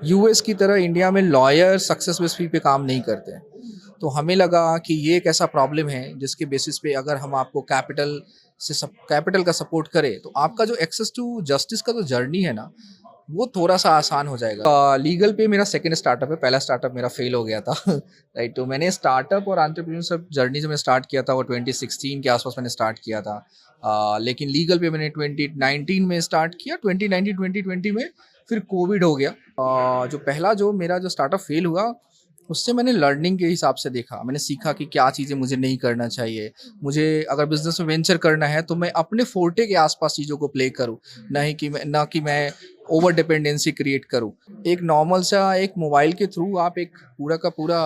US की तरह India में लॉयर सक्सेस बेस फी पे काम नहीं करते हैं। तो हमें लगा कि ये एक ऐसा प्रॉब्लम है जिसके बेसिस पे अगर हम आपको कैपिटल का सपोर्ट करें तो आपका जो एक्सेस टू जस्टिस का जो जर्नी है ना वो थोड़ा सा आसान हो जाएगा। लीगल पे मेरा सेकंड स्टार्टअप है, पहला स्टार्टअप मेरा फेल हो गया था। राइट, तो मैंने स्टार्टअप और एंटरप्रेन्योरशिप जर्नी जो मैं स्टार्ट किया था वो 2016 के आसपास मैंने स्टार्ट किया था। लेकिन लीगल पे मैंने 2019 में स्टार्ट किया, 2019 2020 में फिर कोविड हो गया। जो पहला जो मेरा जो स्टार्टअप फेल हुआ उससे मैंने लर्निंग के हिसाब से देखा, मैंने सीखा कि क्या चीज़ें मुझे नहीं करना चाहिए। मुझे अगर बिजनेस में वेंचर करना है तो मैं अपने फोर्टे के आसपास चीज़ों को प्ले करूँ, ना कि मैं ओवर डिपेंडेंसी क्रिएट करूँ। एक नॉर्मल सा एक मोबाइल के थ्रू आप एक पूरा का पूरा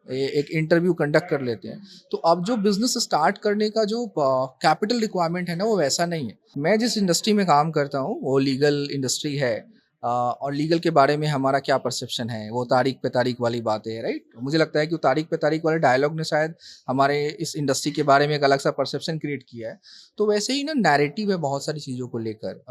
एक इंटरव्यू कंडक्ट कर लेते हैं। तो अब जो बिजनेस स्टार्ट करने का जो कैपिटल रिक्वायरमेंट है ना वो वैसा नहीं है। मैं जिस इंडस्ट्री में काम करता हूँ वो लीगल इंडस्ट्री है। और लीगल के बारे में हमारा क्या परसेप्शन है वो तारीख पे तारीख वाली बात है। राइट, मुझे लगता है कि वो तारीख पे तारीख वाले डायलॉग ने शायद हमारे इस इंडस्ट्री के बारे में एक अलग सा परसेप्शन क्रिएट किया है। तो वैसे ही ना नैरेटिव है बहुत सारी चीज़ों को लेकर।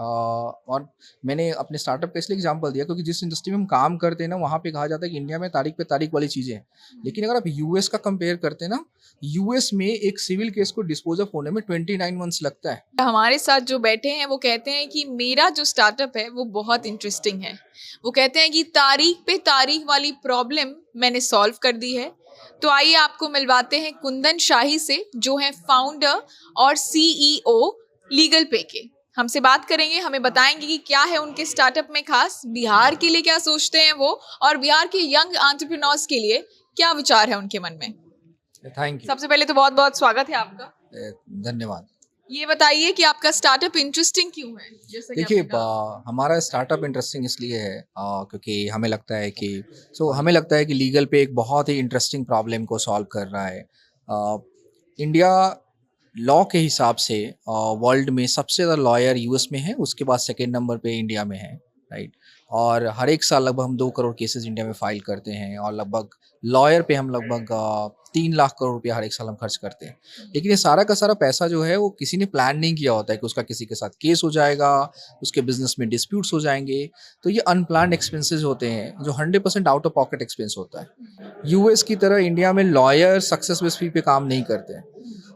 और मैंने अपने स्टार्टअप का इसलिए एग्जांपल दिया क्योंकि जिस इंडस्ट्री में हम काम करते हैं ना वहाँ पे कहा जाता है कि इंडिया में तारीख पे तारीख वाली चीज़ें हैं। लेकिन अगर आप यूएस का कंपेयर करते हैं ना, यूएस में एक सिविल केस को डिस्पोज ऑफ होने में 29 मंथ्स लगता है। हमारे साथ जो बैठे हैं वो कहते हैं कि मेरा जो स्टार्टअप है वो बहुत इंटरेस्टिंग है। वो कहते हैं कि तारीख पे तारीख वाली प्रॉब्लम मैंने सॉल्व कर दी है। तो आइए आपको मिलवाते हैं कुंदन शाही से, जो है फाउंडर और सीईओ लीगल पे के। हमसे बात करेंगे, हमें बताएंगे कि क्या है उनके स्टार्टअप में खास, बिहार के लिए क्या सोचते हैं वो, और बिहार के यंग एंटरप्रेन्योर्स के लिए क्या विचार है उनके मन में। Thank you. सबसे पहले तो बहुत बहुत स्वागत है आपका। धन्यवाद। ये बताइए कि आपका स्टार्टअप इंटरेस्टिंग क्यों है। जैसे कि देखिए, आपने कहा। हमारा स्टार्टअप इंटरेस्टिंग इसलिए है क्योंकि हमें लगता है कि लीगल पे एक बहुत ही इंटरेस्टिंग प्रॉब्लम को सॉल्व कर रहा है। इंडिया लॉ के हिसाब से वर्ल्ड में सबसे ज़्यादा लॉयर यूएस में है, उसके बाद सेकेंड नंबर पे इंडिया में है। राइट, और हर एक साल लगभग हम 2 करोड़ केसेस इंडिया में फाइल करते हैं और लगभग लॉयर पे हम लगभग 3 लाख करोड़ रुपया हर एक साल हम खर्च करते हैं। लेकिन ये सारा का सारा पैसा जो है वो किसी ने प्लान नहीं किया होता है कि उसका किसी के साथ केस हो जाएगा, उसके बिजनेस में डिस्प्यूट्स हो जाएंगे। तो ये अनप्लान्ड एक्सपेंसेस होते हैं जो 100% आउट ऑफ पॉकेट एक्सपेंस होता है। यूएस की तरह इंडिया में लॉयर सक्सेस बेस फी पे काम नहीं करते हैं।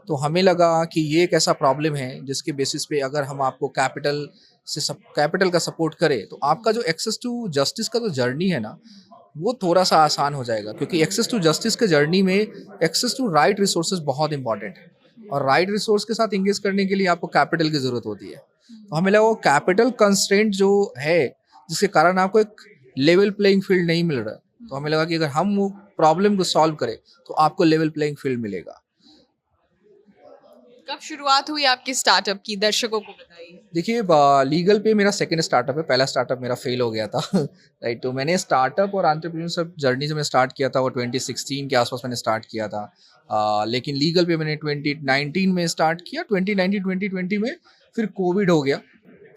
तो हमें लगा कि ये एक ऐसा प्रॉब्लम है जिसके बेसिस पे अगर हम आपको कैपिटल का सपोर्ट करें तो आपका जो एक्सेस टू जस्टिस का जो जर्नी है ना वो थोड़ा सा आसान हो जाएगा। क्योंकि एक्सेस टू जस्टिस के जर्नी में एक्सेस टू राइट रिसोर्सेज बहुत इंपॉर्टेंट है और राइट रिसोर्स के साथ इंगेज करने के लिए आपको कैपिटल की ज़रूरत होती है। तो हमें लगा वो कैपिटल कंस्ट्रेंट जो है जिसके कारण आपको एक लेवल प्लेइंग फील्ड नहीं मिल रहा, तो हमें लगा कि अगर हम वो प्रॉब्लम को सॉल्व करें तो आपको लेवल प्लेइंग फील्ड मिलेगा। कब शुरुआत हुई आपके स्टार्टअप की, दर्शकों को बताइए। देखिए, लीगल पे मेरा सेकंड स्टार्टअप है, पहला स्टार्टअप मेरा फेल हो गया था। राइट, तो मैंने स्टार्टअप और एंटरप्रेन्योरशिप जर्नी जो मैं स्टार्ट किया था वो 2016 के आसपास मैंने स्टार्ट किया था। लेकिन लीगल पे मैंने 2019 में स्टार्ट किया, 2019 2020 में फिर कोविड हो गया।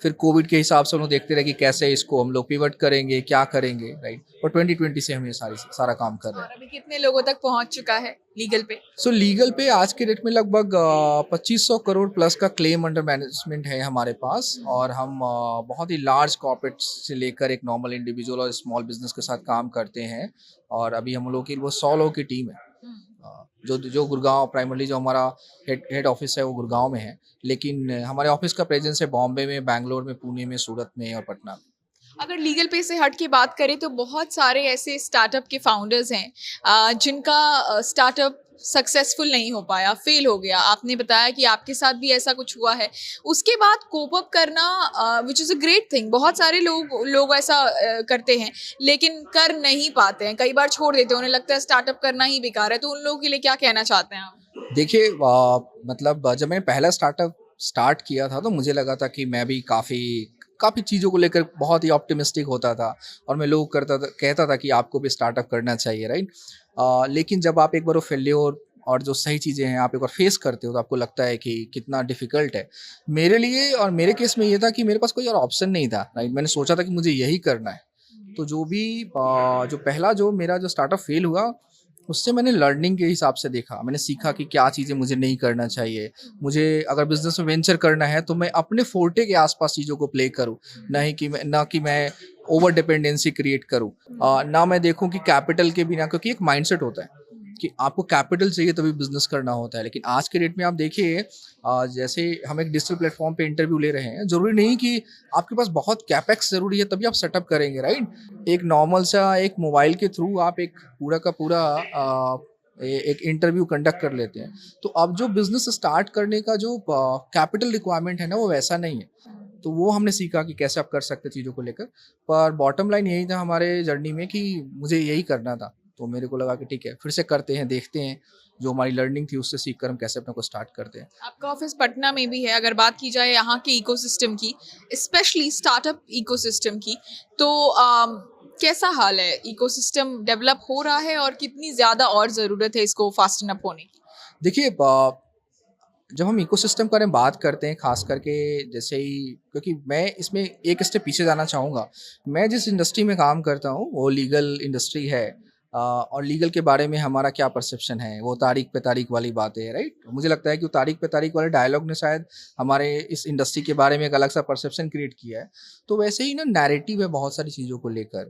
फिर कोविड के हिसाब से हम लोग देखते रहे कि कैसे इसको हम लोग पिवट करेंगे, क्या करेंगे। राइट, और 2020 से हम ये सारा काम कर रहे हैं। और अभी कितने लोगों तक पहुंच चुका है लीगल पे। सो लीगल पे आज के डेट में लगभग 2500 करोड़ प्लस का क्लेम अंडर मैनेजमेंट है हमारे पास। और हम बहुत ही लार्ज कॉर्पोरेट से लेकर एक नॉर्मल इंडिविजुअल और स्मॉल बिजनेस के साथ काम करते हैं। और अभी हम लोग की वो 100 लोगों की टीम है। जो गुड़गांव प्राइमरली जो हमारा हेड ऑफिस है वो गुड़गांव में है, लेकिन हमारे ऑफिस का प्रेजेंस है बॉम्बे में, बैंगलोर में, पुणे में, सूरत में और पटना में। अगर लीगल पे से हट के बात करें तो बहुत सारे ऐसे स्टार्टअप के फाउंडर्स हैं जिनका स्टार्टअप सक्सेसफुल नहीं हो पाया, फेल हो गया। आपने बताया कि आपके साथ भी ऐसा कुछ हुआ है। उसके बाद कोप अप करना which is a great thing. बहुत सारे लोग ऐसा करते हैं लेकिन कर नहीं पाते हैं, कई बार छोड़ देते हैं, उन्हें लगता है स्टार्टअप करना ही बेकार है। तो उन लोगों के लिए क्या कहना चाहते हैं आप। देखिए, मतलब जब मैंने पहला स्टार्टअप स्टार्ट किया था तो मुझे लगा था कि मैं भी काफ़ी काफ़ी चीज़ों को लेकर बहुत ही ऑप्टिमिस्टिक होता था और मैं लोग कहता था कि आपको भी स्टार्टअप करना चाहिए। राइट, लेकिन जब आप एक बार वो फेल्योर और जो सही चीज़ें हैं आप एक बार फेस करते हो तो आपको लगता है कि कितना डिफ़िकल्ट है। मेरे लिए और मेरे केस में ये था कि मेरे पास कोई और ऑप्शन नहीं था। राइट, मैंने सोचा था कि मुझे यही करना है। तो जो पहला जो मेरा जो स्टार्टअप फेल हुआ उससे मैंने लर्निंग के हिसाब से देखा, मैंने सीखा कि क्या चीज़ें मुझे नहीं करना चाहिए। मुझे अगर बिजनेस में वेंचर करना है तो मैं अपने फोर्टे के आसपास चीज़ों को प्ले करूँ, ना कि मैं ओवर डिपेंडेंसी क्रिएट करूँ, ना मैं देखूँ कि कैपिटल के बिना, क्योंकि एक माइंडसेट होता है कि आपको कैपिटल चाहिए तभी बिजनेस करना होता है। लेकिन आज के डेट में आप देखिए, जैसे हम एक डिजिटल प्लेटफॉर्म पे इंटरव्यू ले रहे हैं, जरूरी नहीं कि आपके पास बहुत कैपेक्स जरूरी है तभी आप सेटअप करेंगे, राइट। एक नॉर्मल सा एक मोबाइल के थ्रू आप एक पूरा का पूरा एक इंटरव्यू कंडक्ट कर लेते हैं। तो अब जो बिजनेस स्टार्ट करने का जो कैपिटल रिक्वायरमेंट है ना, वो वैसा नहीं है। तो वो हमने सीखा कि कैसे आप कर सकते चीज़ों को लेकर। पर बॉटम लाइन यही था हमारे जर्नी में कि मुझे यही करना था। तो मेरे को लगा कि ठीक है, फिर से करते हैं, देखते हैं जो हमारी लर्निंग थी उससे सीख कर हम कैसे अपने को स्टार्ट करते हैं। आपका ऑफिस पटना में भी है। अगर बात की जाए यहाँ के इकोसिस्टम की, स्पेशली स्टार्टअप इकोसिस्टम की, तो कैसा हाल है? इकोसिस्टम डेवलप हो रहा है और कितनी ज़्यादा और ज़रूरत है इसको फास्टन अप होने की? देखिए, जब हम इकोसिस्टम के बारे में बात करते हैं, खास करके जैसे ही, क्योंकि मैं इसमें एक स्टेप पीछे जाना चाहूँगा। मैं जिस इंडस्ट्री में काम करता हूँ वो लीगल इंडस्ट्री है, और लीगल के बारे में हमारा क्या परसेप्शन है, वो तारीख पे तारीख वाली बातें है, राइट। मुझे लगता है कि वो तारीख पे तारीख वाले डायलॉग ने शायद हमारे इस इंडस्ट्री के बारे में एक अलग सा परसेप्शन क्रिएट किया है। तो वैसे ही ना नैरेटिव है बहुत सारी चीज़ों को लेकर,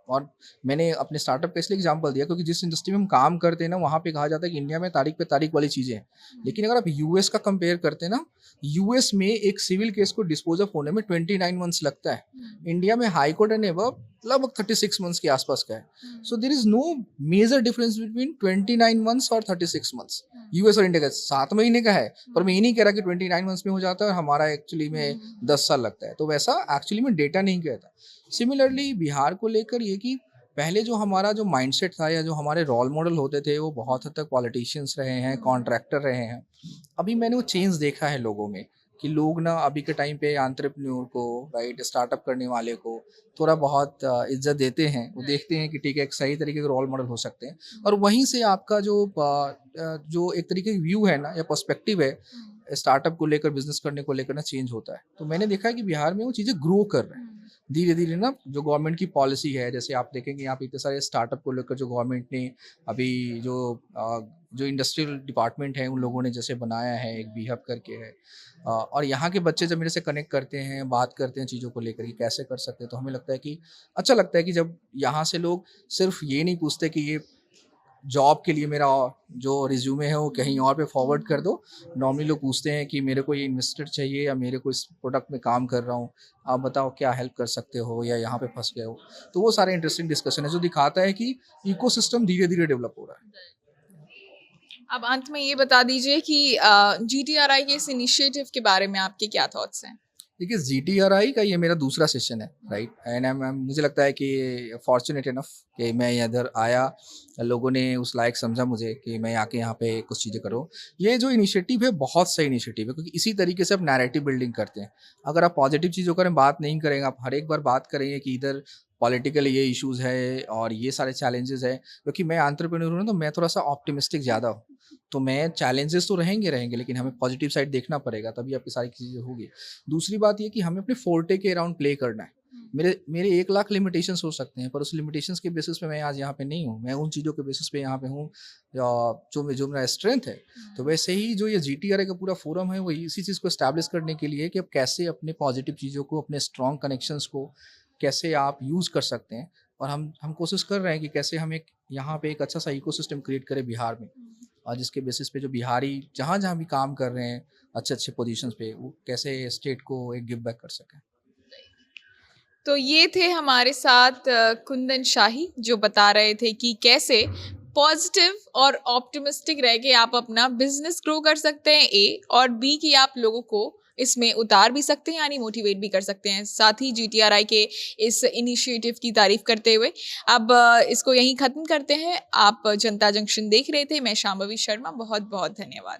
और मैंने अपने स्टार्टअप का इसलिए एग्जांपल दिया क्योंकि जिस इंडस्ट्री में हम काम करते हैं ना, वहाँ पे कहा जाता है कि इंडिया में तारीख पे तारीख वाली चीज़ें हैं। लेकिन अगर आप यूएस का कंपेयर करते हैं ना, यूएस में एक सिविल केस को डिस्पोज ऑफ होने में 29 मंथ्स लगता है। इंडिया में हाई कोर्ट एंड एबव लगभग 36 मंथ्स के आसपास का है। So there is no major difference between 29 months और 36 मंथ्स। यूएस और इंडिया का 7 महीने का है, पर मैं ये नहीं कह रहा कि 29 मंथ्स में हो जाता है और हमारा एक्चुअली में 10 साल लगता है। तो वैसा एक्चुअली में डेटा नहीं कहता। सिमिलरली बिहार को लेकर ये कि पहले जो हमारा जो माइंडसेट था या जो हमारे रोल मॉडल होते थे वो बहुत हद तक पॉलिटिशियंस रहे हैं, कॉन्ट्रैक्टर रहे हैं। अभी मैंने वो चेंज देखा है लोगों में कि लोग ना अभी के टाइम पे एंटरप्रेन्योर को, राइट, स्टार्टअप करने वाले को थोड़ा बहुत इज्जत देते हैं। वो देखते हैं कि ठीक है, एक सही तरीके के रोल मॉडल हो सकते हैं, और वहीं से आपका जो एक तरीके की व्यू है ना या पर्सपेक्टिव है स्टार्टअप को लेकर, बिजनेस करने को लेकर ना, चेंज होता है। तो मैंने देखा है कि बिहार में वो चीज़ें ग्रो कर रहे हैं धीरे धीरे ना। जो गवर्नमेंट की पॉलिसी है, जैसे आप देखेंगे यहाँ पे इतने सारे स्टार्टअप को लेकर जो गवर्नमेंट ने अभी जो इंडस्ट्रियल डिपार्टमेंट है उन लोगों ने जैसे बनाया है, एक बीहब करके है, और यहाँ के बच्चे जब मेरे से कनेक्ट करते हैं, बात करते हैं चीज़ों को लेकर कि कैसे कर सकते हैं, तो हमें लगता है कि अच्छा लगता है कि जब यहाँ से लोग सिर्फ ये नहीं पूछते कि ये जॉब के लिए मेरा जो रिज्यूमे है वो कहीं और पे फॉरवर्ड कर दो। नॉर्मली लोग पूछते हैं कि मेरे को ये इन्वेस्टर चाहिए या मेरे को इस प्रोडक्ट में काम कर रहा हूँ, आप बताओ क्या हेल्प कर सकते हो या यहाँ पे फंस गए हो। तो वो सारे इंटरेस्टिंग डिस्कशन है जो दिखाता है कि इकोसिस्टम धीरे धीरे डेवलप हो रहा है। अब अंत में ये बता दीजिए कि जीटीआरआई के इस इनिशिएटिव के बारे में आपके क्या थॉट्स हैं? देखिए, जीटीआरआई का ये मेरा दूसरा सेशन है, राइट, एंड मुझे लगता है कि फॉर्चुनेट इनफ कि मैं इधर आया, लोगों ने उस लायक समझा मुझे कि मैं आके यहाँ पे कुछ चीज़ें करूँ। ये जो इनिशिएटिव है बहुत सही इनिशिएटिव है, क्योंकि इसी तरीके से आप नैरेटिव बिल्डिंग करते हैं। अगर आप पॉजिटिव चीज़ों के बारे में बात नहीं करेंगे, आप हर एक बार बात करेंगे कि इधर पॉलिटिकल ये इश्यूज़ है और ये सारे चैलेंजेस है, क्योंकि मैं एंटरप्रेन्योर हूँ ना, तो मैं थोड़ा सा ऑप्टिमिस्टिक ज़्यादा हूँ। तो मैं चैलेंजेस तो रहेंगे, लेकिन हमें पॉजिटिव साइड देखना पड़ेगा, तभी आपकी सारी चीज़ें होगी। दूसरी बात ये कि हमें अपने फोर्टे के अराउंड प्ले करना है। मेरे 1 लाख लिमिटेशंस हो सकते हैं, पर उस लिमिटेशंस के बेसिस पे मैं आज यहाँ पे नहीं हूँ। मैं उन चीज़ों के बेसिस पे यहाँ पे हूँ जो मेरा स्ट्रेंथ है। तो वैसे ही जो ये जीटीआरआई का पूरा फोरम है, वो इसी चीज़ को एस्टैब्लिश करने के लिए कि आप कैसे अपने पॉजिटिव चीज़ों को, अपने स्ट्रॉन्ग कनेक्शंस को कैसे आप यूज़ कर सकते हैं। और हम कोशिश कर रहे हैं कि कैसे हम एक यहाँ पे एक अच्छा सा इकोसिस्टम क्रिएट करें बिहार में, और जिसके बेसिस पे जो बिहारी जहाँ भी काम कर रहे हैं अच्छे पोजीशंस पे, वो कैसे स्टेट को एक गिव बैक कर सकें। तो ये थे हमारे साथ कुंदन शाही, जो बता रहे थे कि कैसे पॉजिटिव और ऑप्टिमिस्टिक रह के आप अपना बिजनेस ग्रो कर सकते हैं, ए, और बी कि आप लोगों को इसमें उतार भी सकते हैं, यानी मोटिवेट भी कर सकते हैं। साथ ही जीटीआरआई के इस इनिशिएटिव की तारीफ करते हुए अब इसको यहीं ख़त्म करते हैं। आप जनता जंक्शन देख रहे थे, मैं शांभवी शर्मा, बहुत बहुत धन्यवाद।